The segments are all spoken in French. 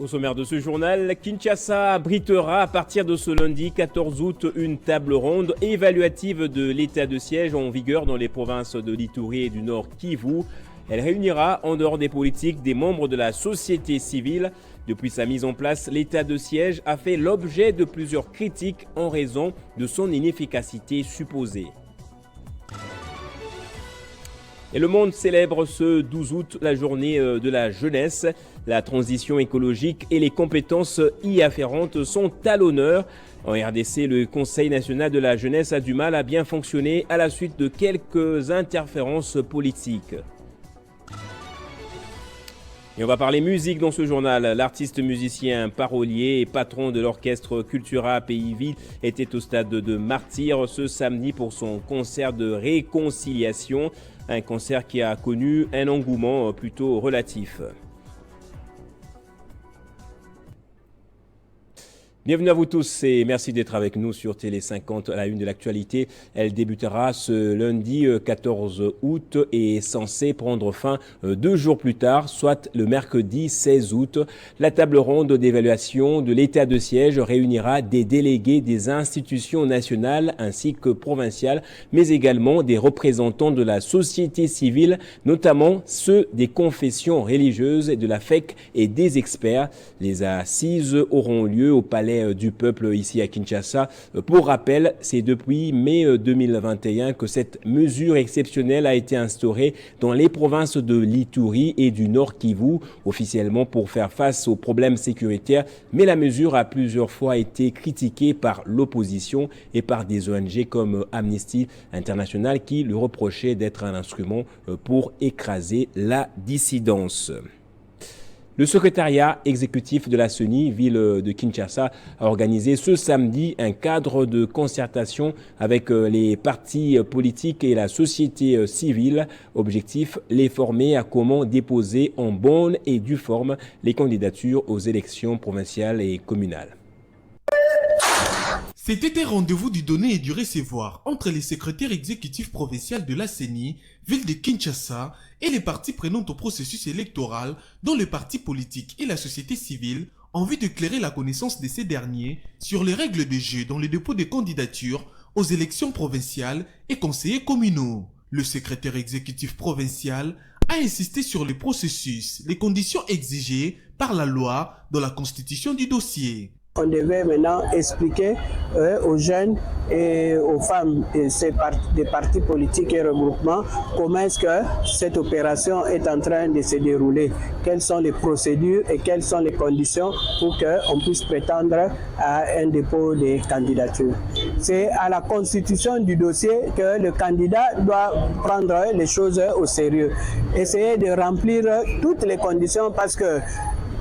Au sommaire de ce journal, Kinshasa abritera à partir de ce lundi 14 août une table ronde évaluative de l'état de siège en vigueur dans les provinces de l'Ituri et du Nord Kivu. Elle réunira, en dehors des politiques, des membres de la société civile. Depuis sa mise en place, l'état de siège a fait l'objet de plusieurs critiques en raison de son inefficacité supposée. Et le monde célèbre ce 12 août la journée de la jeunesse. La transition écologique et les compétences y afférentes sont à l'honneur. En RDC, le Conseil national de la jeunesse a du mal à bien fonctionner à la suite de quelques interférences politiques. Et on va parler musique dans ce journal. L'artiste musicien, parolier et patron de l'orchestre Cultura Pays-Vie était au stade de martyr ce samedi pour son concert de réconciliation. Un concert qui a connu un engouement plutôt relatif. Bienvenue à vous tous et merci d'être avec nous sur Télé 50 à la une de l'actualité. Elle débutera ce lundi 14 août et est censée prendre fin 2 jours plus tard, soit le mercredi 16 août. La table ronde d'évaluation de l'état de siège réunira des délégués des institutions nationales ainsi que provinciales, mais également des représentants de la société civile, notamment ceux des confessions religieuses, de la FEC et des experts. Les assises auront lieu au Palais du Peuple ici à Kinshasa. Pour rappel, c'est depuis mai 2021 que cette mesure exceptionnelle a été instaurée dans les provinces de l'Ituri et du Nord Kivu, officiellement pour faire face aux problèmes sécuritaires, mais la mesure a plusieurs fois été critiquée par l'opposition et par des ONG comme Amnesty International qui lui reprochaient d'être un instrument pour écraser la dissidence. Le secrétariat exécutif de la CENI, ville de Kinshasa, a organisé ce samedi un cadre de concertation avec les partis politiques et la société civile. Objectif, les former à comment déposer en bonne et due forme les candidatures aux élections provinciales et communales. C'était un rendez-vous du donner et du recevoir entre les secrétaires exécutifs provinciaux de la CENI, ville de Kinshasa, et les parties prenantes au processus électoral, dont les partis politiques et la société civile, en vue d'éclairer la connaissance de ces derniers sur les règles de jeu dans le dépôt des candidatures aux élections provinciales et conseillers communaux. Le secrétaire exécutif provincial a insisté sur le processus, les conditions exigées par la loi dans la constitution du dossier. On devait maintenant expliquer aux jeunes et aux femmes des partis politiques et regroupements comment est-ce que cette opération est en train de se dérouler, quelles sont les procédures et quelles sont les conditions pour qu'on puisse prétendre à un dépôt de candidature. C'est à la constitution du dossier que le candidat doit prendre les choses au sérieux, essayer de remplir toutes les conditions parce que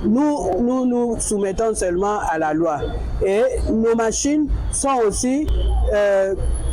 nous soumettons seulement à la loi et nos machines sont aussi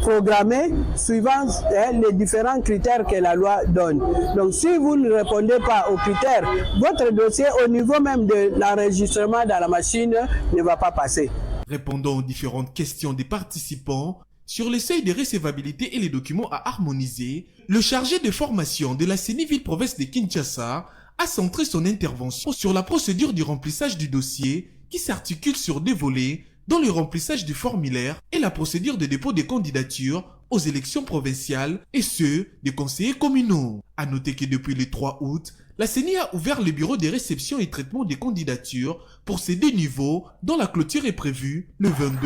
programmées suivant les différents critères que la loi donne. Donc si vous ne répondez pas aux critères, votre dossier au niveau même de l'enregistrement dans la machine ne va pas passer. Répondant aux différentes questions des participants sur les seuils de recevabilité et les documents à harmoniser, le chargé de formation de la CENI ville-province de Kinshasa a centré son intervention sur la procédure du remplissage du dossier qui s'articule sur deux volets, dont le remplissage du formulaire et la procédure de dépôt des candidatures aux élections provinciales et ceux des conseillers communaux. À noter que depuis le 3 août, la CENI a ouvert le bureau de réception et traitement des candidatures pour ces deux niveaux dont la clôture est prévue le 22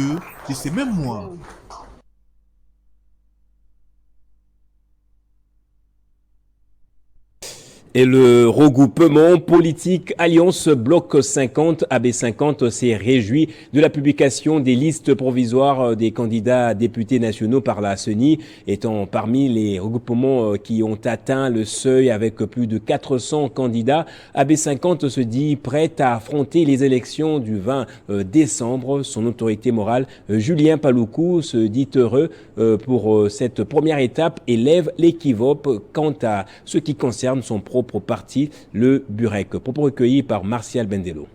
de ce même mois. Et le regroupement politique Alliance Bloc 50, AB50, s'est réjoui de la publication des listes provisoires des candidats députés nationaux par la CENI, étant parmi les regroupements qui ont atteint le seuil avec plus de 400 candidats. AB50 se dit prête à affronter les élections du 20 décembre. Son autorité morale, Julien Paloukou, se dit heureux pour cette première étape et lève l'équivoque quant à ce qui concerne son propre parti, le Burek. Propos recueillis par Martial Bendelo.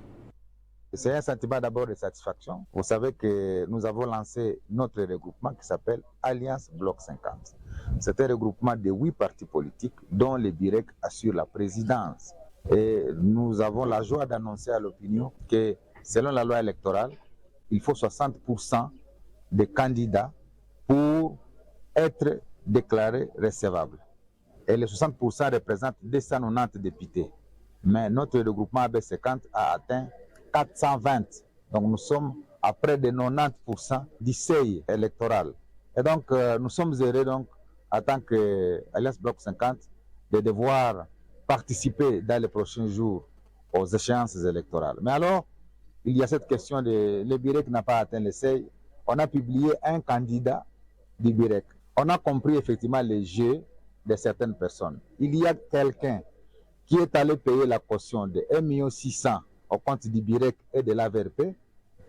C'est un sentiment d'abord de satisfaction. Vous savez que nous avons lancé notre regroupement qui s'appelle Alliance Bloc 50. C'est un regroupement de 8 partis politiques dont le Burek assure la présidence. Et nous avons la joie d'annoncer à l'opinion que selon la loi électorale, il faut 60% des candidats pour être déclarés recevables. Et les 60% représentent 290 députés. Mais notre regroupement AB50 a atteint 420. Donc nous sommes à près de 90% du seuil électoral. Et donc nous sommes heureux donc, en tant qu'Alliance Bloc 50 de devoir participer dans les prochains jours aux échéances électorales. Mais alors, il y a cette question de le BIREC n'a pas atteint le seuil. On a publié un candidat du BIREC. On a compris effectivement les jeux de certaines personnes. Il y a quelqu'un qui est allé payer la caution de 1,6 million au compte du BIREC et de l'AVRP.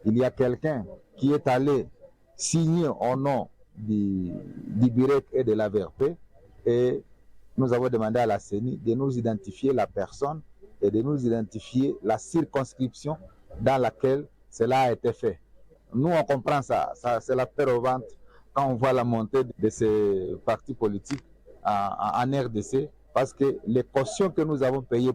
Il y a quelqu'un qui est allé signer au nom du BIREC et de l'AVRP. Et nous avons demandé à la CENI de nous identifier la personne et de nous identifier la circonscription dans laquelle cela a été fait. Nous, on comprend ça c'est la peur au ventre quand on voit la montée de ces partis politiques en RDC, parce que les cautions que nous avons payées.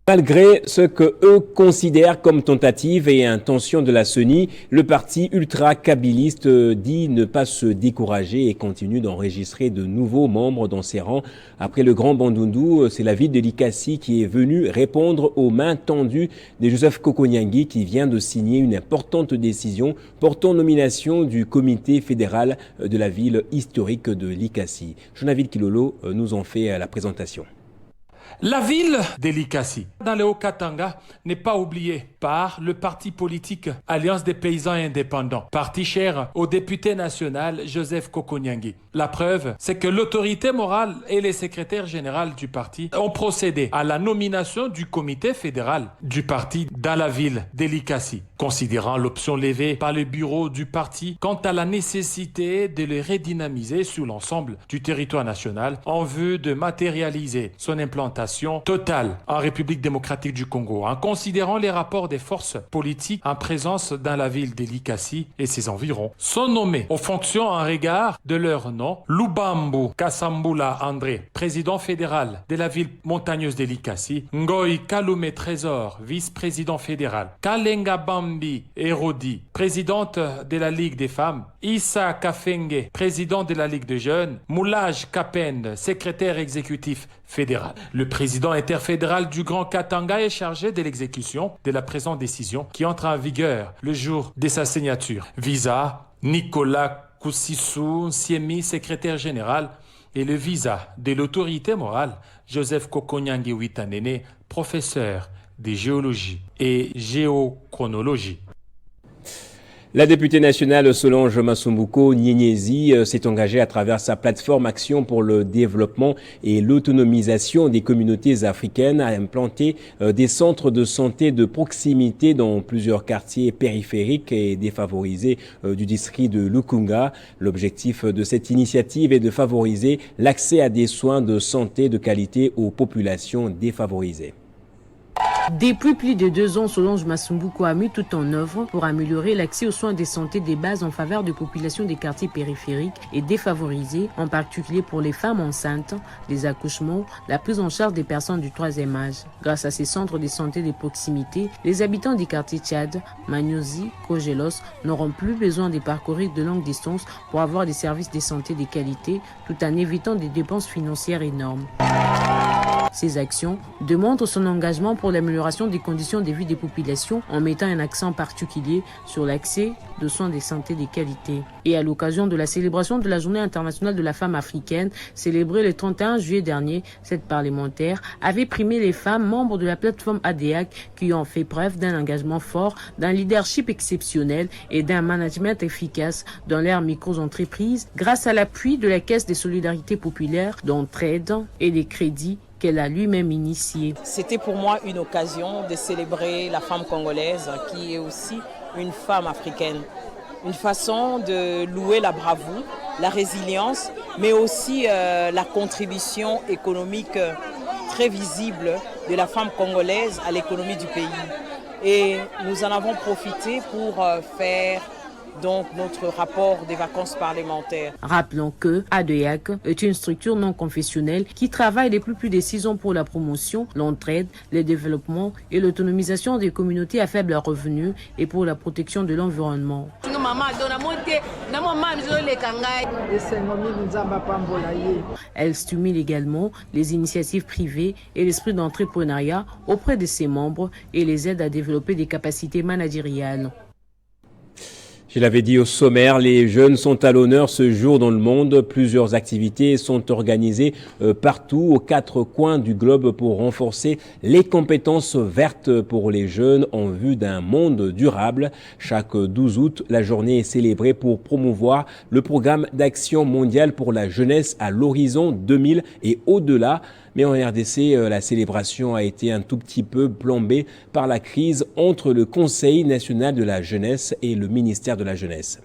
Malgré ce que eux considèrent comme tentative et intention de la CENI, le parti ultra-kabiliste dit ne pas se décourager et continue d'enregistrer de nouveaux membres dans ses rangs. Après le Grand Bandundu, c'est la ville de Likasi qui est venue répondre aux mains tendues de Joseph Kokonyangi qui vient de signer une importante décision portant nomination du comité fédéral de la ville historique de Likasi. Jonavid Kilolo nous en fait la présentation. La ville de Likasi, dans le Haut-Katanga, n'est pas oubliée par le parti politique Alliance des paysans indépendants, parti cher au député national Joseph Kokonyangi. La preuve, c'est que l'autorité morale et les secrétaires généraux du parti ont procédé à la nomination du comité fédéral du parti dans la ville de Likasi, considérant l'option levée par le bureau du parti quant à la nécessité de le redynamiser sur l'ensemble du territoire national en vue de matérialiser son implantation totale en République démocratique du Congo, en considérant les rapports des forces politiques en présence dans la ville de Likasi et ses environs, sont nommés aux fonctions en regard de leur nom Lubambu Kasambula André, président fédéral de la ville montagneuse de Likasi, Ngoy Kalume Trésor, vice-président fédéral, Kalenga Bambi Erodi, présidente de la Ligue des femmes, Issa Kafenge, président de la Ligue des jeunes, Moulaj Kapend, secrétaire exécutif fédéral. Le président interfédéral du Grand Katanga est chargé de l'exécution de la présente décision qui entre en vigueur le jour de sa signature. Visa Nicolas Koussissou Siemi, secrétaire général, et le visa de l'autorité morale Joseph Kokonyangi Witanene, professeur de géologie et géochronologie. La députée nationale Solange Masumbuko Nyenyezi s'est engagée à travers sa plateforme Action pour le développement et l'autonomisation des communautés africaines à implanter des centres de santé de proximité dans plusieurs quartiers périphériques et défavorisés du district de Lukunga. L'objectif de cette initiative est de favoriser l'accès à des soins de santé de qualité aux populations défavorisées. Depuis plus de 2 ans, Solange Masumbuko a mis tout en œuvre pour améliorer l'accès aux soins de santé des bases en faveur de populations des quartiers périphériques et défavorisées, en particulier pour les femmes enceintes, les accouchements, la prise en charge des personnes du 3e âge. Grâce à ces centres de santé de proximité, les habitants des quartiers Tchad, Magnosi, Kogelos n'auront plus besoin de parcourir de longues distances pour avoir des services de santé de qualité, tout en évitant des dépenses financières énormes. Ces actions démontrent son engagement pour l'amélioration des conditions de vie des populations en mettant un accent particulier sur l'accès de soins de santé de qualité. Et à l'occasion de la célébration de la Journée internationale de la femme africaine, célébrée le 31 juillet dernier, cette parlementaire avait primé les femmes membres de la plateforme ADEAC qui ont fait preuve d'un engagement fort, d'un leadership exceptionnel et d'un management efficace dans leurs micro-entreprises grâce à l'appui de la Caisse de solidarité populaire d'entraide et des crédits qu'elle a lui-même initié. C'était pour moi une occasion de célébrer la femme congolaise qui est aussi une femme africaine. Une façon de louer la bravoure, la résilience, mais aussi la contribution économique très visible de la femme congolaise à l'économie du pays. Et nous en avons profité pour faire donc notre rapport des vacances parlementaires. Rappelons que ADEAC est une structure non confessionnelle qui travaille depuis plus de 6 ans pour la promotion, l'entraide, le développement et l'autonomisation des communautés à faible revenu et pour la protection de l'environnement. Elle stimule également les initiatives privées et l'esprit d'entrepreneuriat auprès de ses membres et les aide à développer des capacités managériales. Je l'avais dit au sommaire, les jeunes sont à l'honneur ce jour dans le monde. Plusieurs activités sont organisées partout aux 4 coins du globe pour renforcer les compétences vertes pour les jeunes en vue d'un monde durable. Chaque 12 août, la journée est célébrée pour promouvoir le programme d'action mondiale pour la jeunesse à l'horizon 2000 et au-delà. Mais en RDC, la célébration a été un tout petit peu plombée par la crise entre le Conseil national de la jeunesse et le ministère de la jeunesse.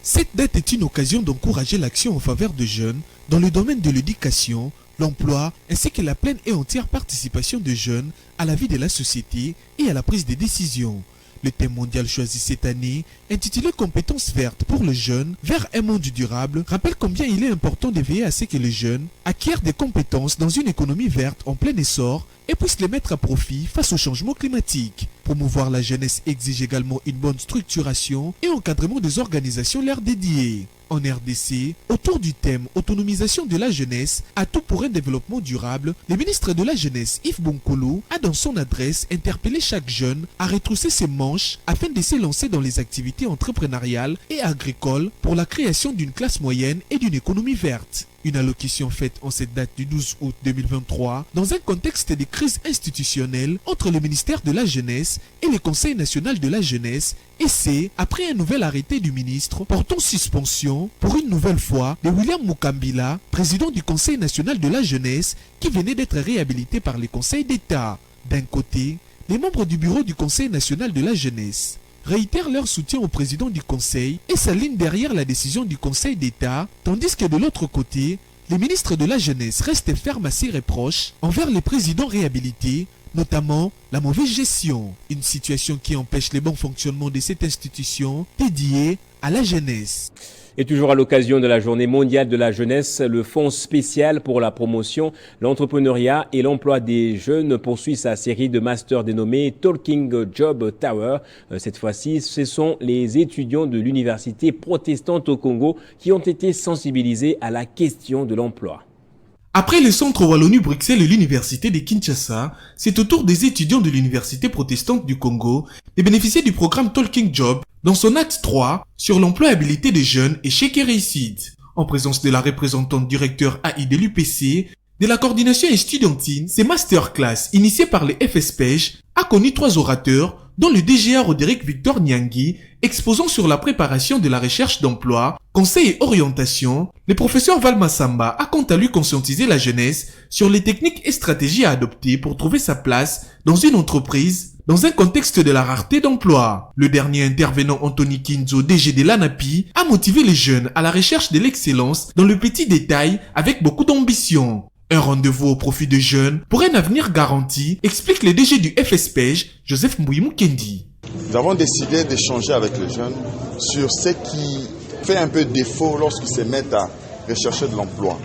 Cette date est une occasion d'encourager l'action en faveur de jeunes dans le domaine de l'éducation, l'emploi ainsi que la pleine et entière participation de jeunes à la vie de la société et à la prise de décisions. Le thème mondial choisi cette année, intitulé Compétences vertes pour le jeune vers un monde durable, rappelle combien il est important de veiller à ce que les jeunes acquièrent des compétences dans une économie verte en plein essor et puissent les mettre à profit face au changement climatique. Promouvoir la jeunesse exige également une bonne structuration et encadrement des organisations leur dédiées. En RDC, autour du thème autonomisation de la jeunesse, atout pour un développement durable, le ministre de la Jeunesse Yves Bonkolo a dans son adresse interpellé chaque jeune à retrousser ses manches afin de se lancer dans les activités entrepreneuriales et agricoles pour la création d'une classe moyenne et d'une économie verte. Une allocution faite en cette date du 12 août 2023 dans un contexte de crise institutionnelle entre le ministère de la Jeunesse et le Conseil national de la jeunesse, et c'est après un nouvel arrêté du ministre portant suspension pour une nouvelle fois de William Mukambila, président du Conseil national de la jeunesse, qui venait d'être réhabilité par le Conseil d'État. D'un côté, les membres du bureau du Conseil national de la jeunesse réitèrent leur soutien au président du Conseil et s'alignent derrière la décision du Conseil d'État, tandis que de l'autre côté, les ministres de la jeunesse restent fermes à ses reproches envers les présidents réhabilités, notamment la mauvaise gestion, une situation qui empêche le bon fonctionnement de cette institution dédiée à la jeunesse. Et toujours à l'occasion de la journée mondiale de la jeunesse, le Fonds spécial pour la promotion, l'entrepreneuriat et l'emploi des jeunes poursuit sa série de masters dénommée Talking Job Tower. Cette fois-ci, ce sont les étudiants de l'université protestante au Congo qui ont été sensibilisés à la question de l'emploi. Après le centre Wallonie-Bruxelles et l'université de Kinshasa, c'est au tour des étudiants de l'université protestante du Congo de bénéficier du programme Talking Job dans son acte 3 sur l'employabilité des jeunes et chez Réussite. En présence de la représentante directeur AI de l'UPC, de la coordination estudiantine, ces masterclass initiés par les FSPEJ a connu 3 orateurs, dont le DGA Roderick Victor Nyangi, exposant sur la préparation de la recherche d'emploi, conseil et orientation. Le professeur Val Massamba a quant à lui conscientisé la jeunesse sur les techniques et stratégies à adopter pour trouver sa place dans une entreprise dans un contexte de la rareté d'emploi. Le dernier intervenant, Anthony Kinzo, DG de l'ANAPI, a motivé les jeunes à la recherche de l'excellence dans le petit détail avec beaucoup d'ambition. Un rendez-vous au profit des jeunes pour un avenir garanti, explique le DG du FSPEJ, Joseph Mbouimou Kendi. Nous avons décidé d'échanger avec les jeunes sur ce qui fait un peu défaut lorsqu'ils se mettent à rechercher de l'emploi.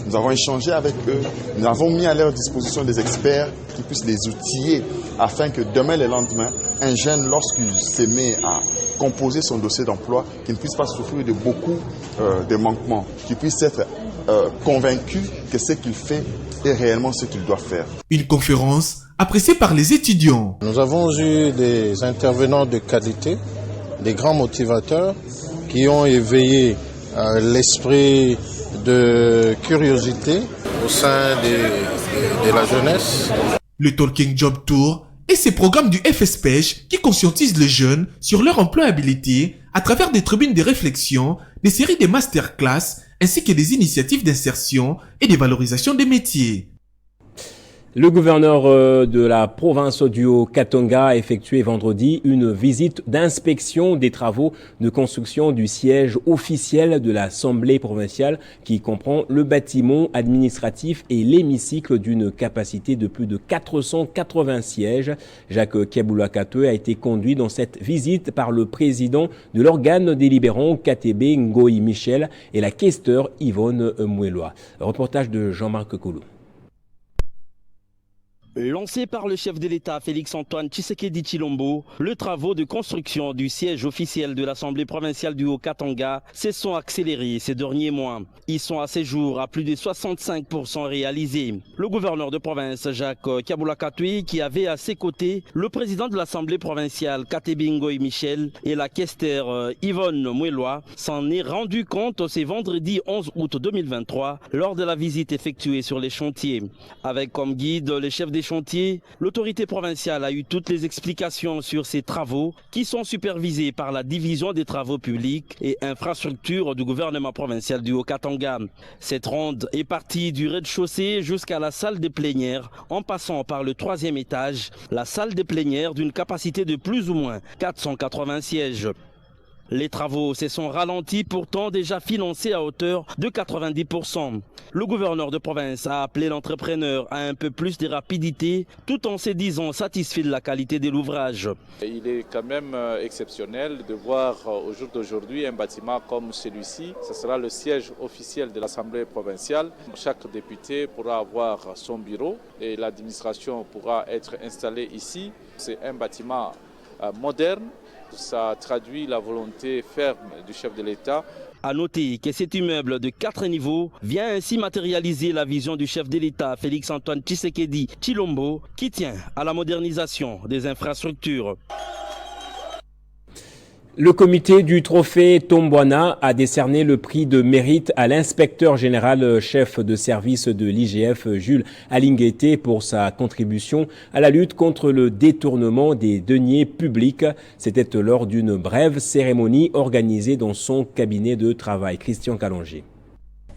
Nous avons échangé avec eux, nous avons mis à leur disposition des experts qui puissent les outiller afin que demain et le lendemain, un jeune, lorsqu'il se met à composer son dossier d'emploi, qu'il ne puisse pas souffrir de beaucoup de manquements, qu'il puisse être convaincu que ce qu'il fait est réellement ce qu'il doit faire. Une conférence appréciée par les étudiants. Nous avons eu des intervenants de qualité, des grands motivateurs qui ont éveillé l'esprit de curiosité au sein de la jeunesse. Le Talking Job Tour et ces programmes du FSPEJ qui conscientisent les jeunes sur leur employabilité à travers des tribunes de réflexion, des séries de masterclass ainsi que des initiatives d'insertion et de valorisation des métiers. Le gouverneur de la province du Haut-Katanga a effectué vendredi une visite d'inspection des travaux de construction du siège officiel de l'Assemblée provinciale qui comprend le bâtiment administratif et l'hémicycle d'une capacité de plus de 480 sièges. Jacques Kebulakate a été conduit dans cette visite par le président de l'organe délibérant KTB Ngoï Michel et la questeur Yvonne Mouelois. Reportage de Jean-Marc Koulou. Lancé par le chef de l'État Félix-Antoine Tshisekedi Tshilombo, les travaux de construction du siège officiel de l'Assemblée provinciale du Haut-Katanga se sont accélérés ces derniers mois. Ils sont à ce jour à plus de 65% réalisés. Le gouverneur de province Jacques Kebulakate, qui avait à ses côtés le président de l'Assemblée provinciale KTB Ngoï Michel et la questeur Yvonne Mouelois, s'en est rendu compte ce vendredi 11 août 2023 lors de la visite effectuée sur les chantiers. Avec comme guide les chefs des chantiers, l'autorité provinciale a eu toutes les explications sur ces travaux qui sont supervisés par la division des travaux publics et infrastructures du gouvernement provincial du Haut-Katanga. Cette ronde est partie du rez-de-chaussée jusqu'à la salle des plénières en passant par le 3e étage, la salle des plénières d'une capacité de plus ou moins 480 sièges. Les travaux se sont ralentis, pourtant déjà financés à hauteur de 90%. Le gouverneur de province a appelé l'entrepreneur à un peu plus de rapidité, tout en se disant satisfait de la qualité de l'ouvrage. Il est quand même exceptionnel de voir au jour d'aujourd'hui un bâtiment comme celui-ci. Ce sera le siège officiel de l'Assemblée provinciale. Chaque député pourra avoir son bureau et l'administration pourra être installée ici. C'est un bâtiment moderne. Ça traduit la volonté ferme du chef de l'État. À noter que cet immeuble de 4 niveaux vient ainsi matérialiser la vision du chef de l'État Félix-Antoine Tshisekedi Tshilombo qui tient à la modernisation des infrastructures. Le comité du trophée Tombouana a décerné le prix de mérite à l'inspecteur général chef de service de l'IGF, Jules Alinguete, pour sa contribution à la lutte contre le détournement des deniers publics. C'était lors d'une brève cérémonie organisée dans son cabinet de travail. Christian Calongé.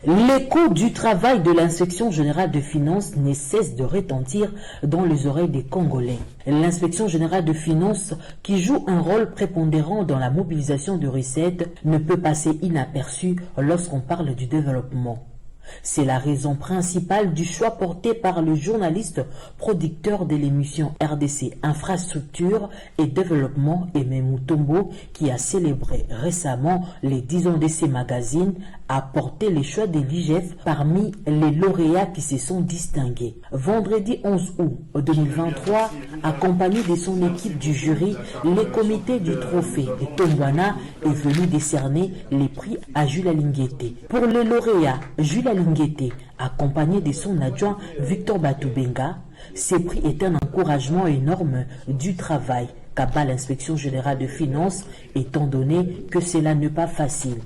L'écho du travail de l'inspection générale de finances ne cesse de retentir dans les oreilles des Congolais. L'inspection générale de finances, qui joue un rôle prépondérant dans la mobilisation de recettes, ne peut passer inaperçue lorsqu'on parle du développement. C'est la raison principale du choix porté par le journaliste producteur de l'émission RDC Infrastructure et Développement Aimé Mutombo, qui a célébré récemment les 10 ans de ces magazines, a porté les choix de l'IGF parmi les lauréats qui se sont distingués. Vendredi 11 août 2023, accompagné de son équipe du jury, le comité du trophée de Tombouana est venu décerner les prix à Jules Alinguete. Pour le lauréat Jules Alinguete, accompagné de son adjoint Victor Batoubenga, ces prix est un encouragement énorme du travail qu'a l'inspection générale de finances, étant donné que cela n'est pas facile.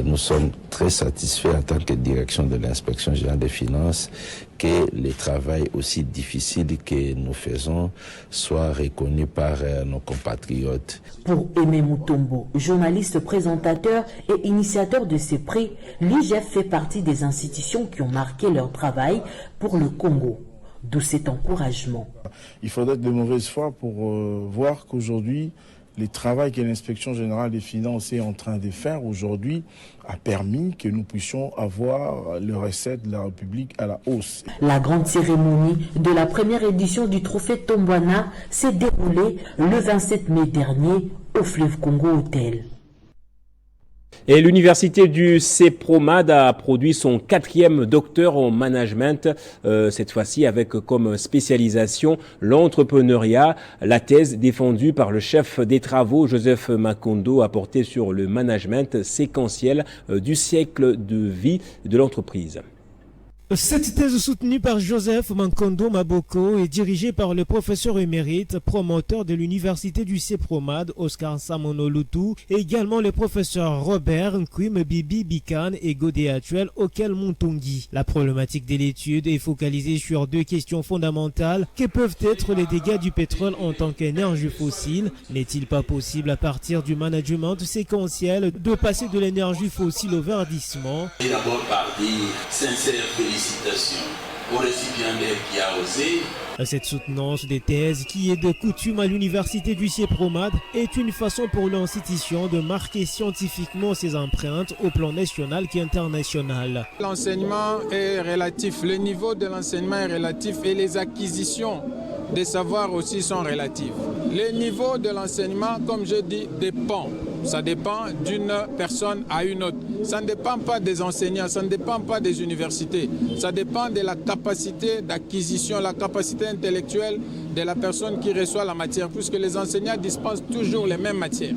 Nous sommes très satisfaits en tant que direction de l'inspection générale des finances que le travail aussi difficile que nous faisons soit reconnu par nos compatriotes. Pour Aimé Mutombo, journaliste présentateur et initiateur de ces prix, l'IGF fait partie des institutions qui ont marqué leur travail pour le Congo. D'où cet encouragement. Il faudrait de mauvaise foi pour voir qu'aujourd'hui, le travail que l'inspection générale des finances est en train de faire aujourd'hui a permis que nous puissions avoir les recettes de la République à la hausse. La grande cérémonie de la première édition du trophée Tombouana s'est déroulée le 27 mai dernier au Fleuve Congo Hotel. Et l'université du CEPROMAD a produit son 4e docteur en management, cette fois-ci avec comme spécialisation l'entrepreneuriat. La thèse défendue par le chef des travaux, Joseph Makondo, a porté sur le management séquentiel du cycle de vie de l'entreprise. Cette thèse soutenue par Joseph Mankondo Maboko est dirigée par le professeur émérite, promoteur de l'université du CEPROMAD, Oscar Samono Lutu, et également le professeur Robert Nkwim Bibi Bikan et Godé Actuel Okel Montongi. La problématique de l'étude est focalisée sur 2 questions fondamentales. Que peuvent être les dégâts du pétrole en tant qu'énergie fossile? N'est-il pas possible à partir du management séquentiel de passer de l'énergie fossile au verdissement? Et d'abord par dire sincère félicitations au récipiendaire qui a osé. Cette soutenance des thèses, qui est de coutume à l'université du CIEPROMAD, est une façon pour l'institution de marquer scientifiquement ses empreintes au plan national qu'international. L'enseignement est relatif, le niveau de l'enseignement est relatif et les acquisitions des savoirs aussi sont relatives. Le niveau de l'enseignement, comme je dis, dépend. Ça dépend d'une personne à une autre. Ça ne dépend pas des enseignants, ça ne dépend pas des universités. Ça dépend de la capacité d'acquisition, la capacité intellectuelle de la personne qui reçoit la matière, puisque les enseignants dispensent toujours les mêmes matières.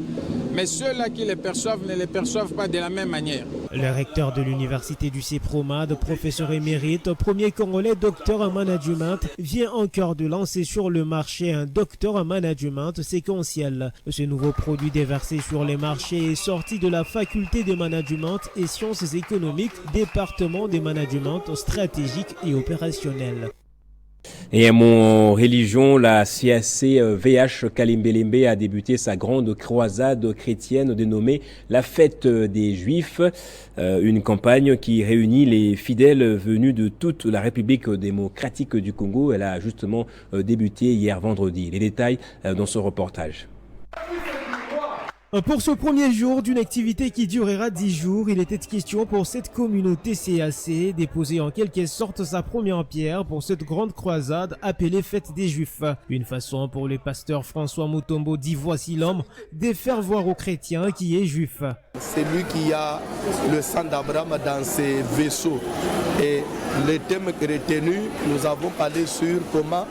Mais ceux-là qui les perçoivent ne les perçoivent pas de la même manière. Le recteur de l'université du CIEPROMAD, professeur émérite, premier Congolais docteur en management, vient encore de lancer sur le marché un docteur en management séquentiel. Ce nouveau produit déversé sur les marchés est sorti de la faculté de management et sciences économiques, département de management stratégique et opérationnel. Et à mon religion, la CAC-VH Kalimbelembe a débuté sa grande croisade chrétienne dénommée la Fête des Juifs, une campagne qui réunit les fidèles venus de toute la République démocratique du Congo. Elle a justement débuté hier vendredi. Les détails dans ce reportage. Pour ce premier jour d'une activité qui durera 10 jours, il était question pour cette communauté CAC déposer en quelque sorte sa première pierre pour cette grande croisade appelée Fête des Juifs. Une façon pour le pasteur François Mutombo dit voici l'homme de faire voir aux chrétiens qui est juif. C'est lui qui a le sang d'Abraham dans ses vaisseaux. Et le thème retenu, nous avons parlé sur comment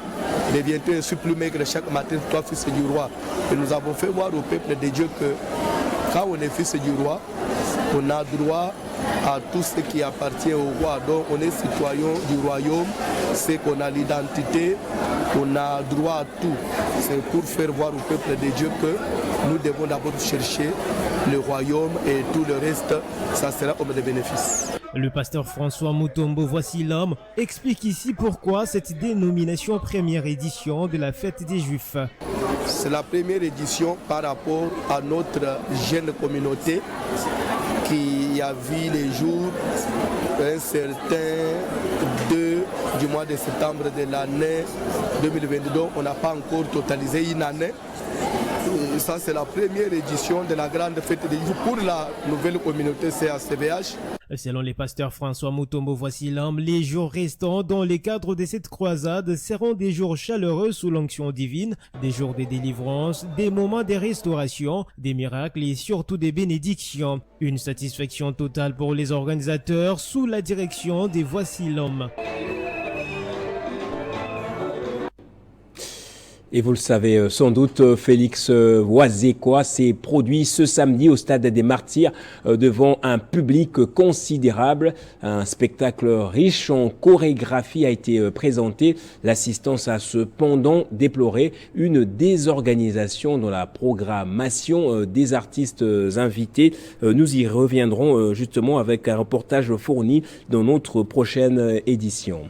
deviens-tu ainsi plus maigre chaque matin, toi fils du roi. Et nous avons fait voir au peuple de Dieu que quand on est fils du roi, on a droit à tout ce qui appartient au roi. Donc on est citoyen du royaume, c'est qu'on a l'identité, on a droit à tout. C'est pour faire voir au peuple de Dieu que nous devons d'abord chercher le royaume et tout le reste, ça sera comme des bénéfices. Le pasteur François Mutombo, voici l'homme, explique ici pourquoi cette dénomination première édition de la Fête des Juifs. C'est la première édition par rapport à notre jeune communauté qui a vu les jours un certain 2 du mois de septembre de l'année 2022. Donc on n'a pas encore totalisé une année. Et ça c'est la première édition de la grande fête des Juifs pour la nouvelle communauté CAC-VH. Selon les pasteurs François Mutombo, voici l'homme, les jours restants dans le cadre de cette croisade seront des jours chaleureux sous l'onction divine, des jours de délivrance, des moments de restauration, des miracles et surtout des bénédictions. Une satisfaction totale pour les organisateurs sous la direction des Voici l'homme. Et vous le savez sans doute, Félix Wazekwa s'est produit ce samedi au Stade des Martyrs devant un public considérable. Un spectacle riche en chorégraphie a été présenté. L'assistance a cependant déploré une désorganisation dans la programmation des artistes invités. Nous y reviendrons justement avec un reportage fourni dans notre prochaine édition.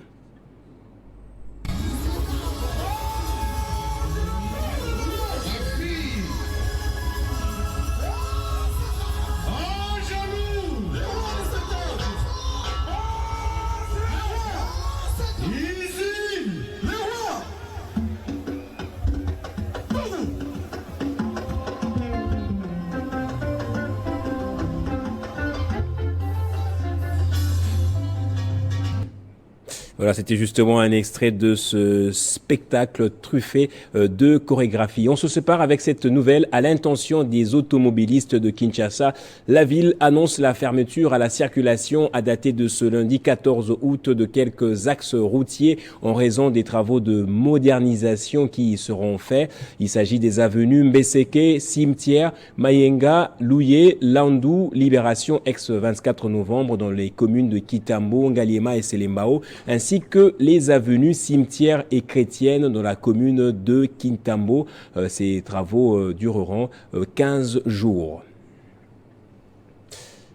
Voilà, c'était justement un extrait de ce spectacle truffé de chorégraphie. On se sépare avec cette nouvelle à l'intention des automobilistes de Kinshasa. La ville annonce la fermeture à la circulation à dater de ce lundi 14 août de quelques axes routiers en raison des travaux de modernisation qui y seront faits. Il s'agit des avenues Mbeseke, Cimetière, Mayenga, Louye, Landou, Libération, ex-24 novembre dans les communes de Kitambo, Ngaliema et Selembao, ainsi que les avenues Cimetière et Chrétienne dans la commune de Kintambo. Ces travaux dureront 15 jours.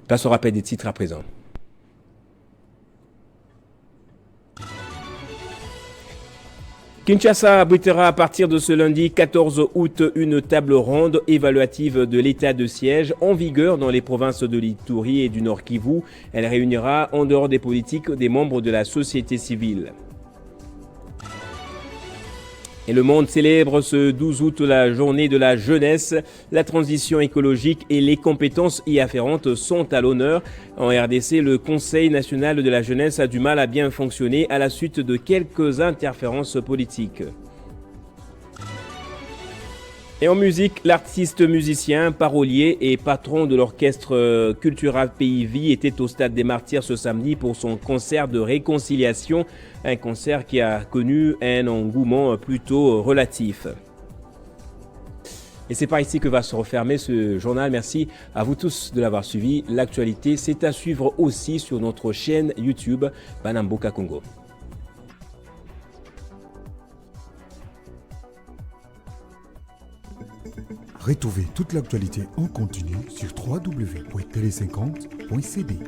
Place au rappel des titres à présent. Kinshasa abritera à partir de ce lundi 14 août une table ronde évaluative de l'état de siège en vigueur dans les provinces de l'Ituri et du Nord Kivu. Elle réunira, en dehors des politiques, des membres de la société civile. Et le monde célèbre ce 12 août la journée de la jeunesse. La transition écologique et les compétences y afférentes sont à l'honneur. En RDC, le Conseil national de la jeunesse a du mal à bien fonctionner à la suite de quelques interférences politiques. Et en musique, l'artiste musicien, parolier et patron de l'orchestre Cultura Pays Vie était au Stade des Martyrs ce samedi pour son concert de réconciliation, un concert qui a connu un engouement plutôt relatif. Et c'est par ici que va se refermer ce journal. Merci à vous tous de l'avoir suivi. L'actualité, c'est à suivre aussi sur notre chaîne YouTube Banamboka Congo. Retrouvez toute l'actualité en continu sur www.tele50.cd.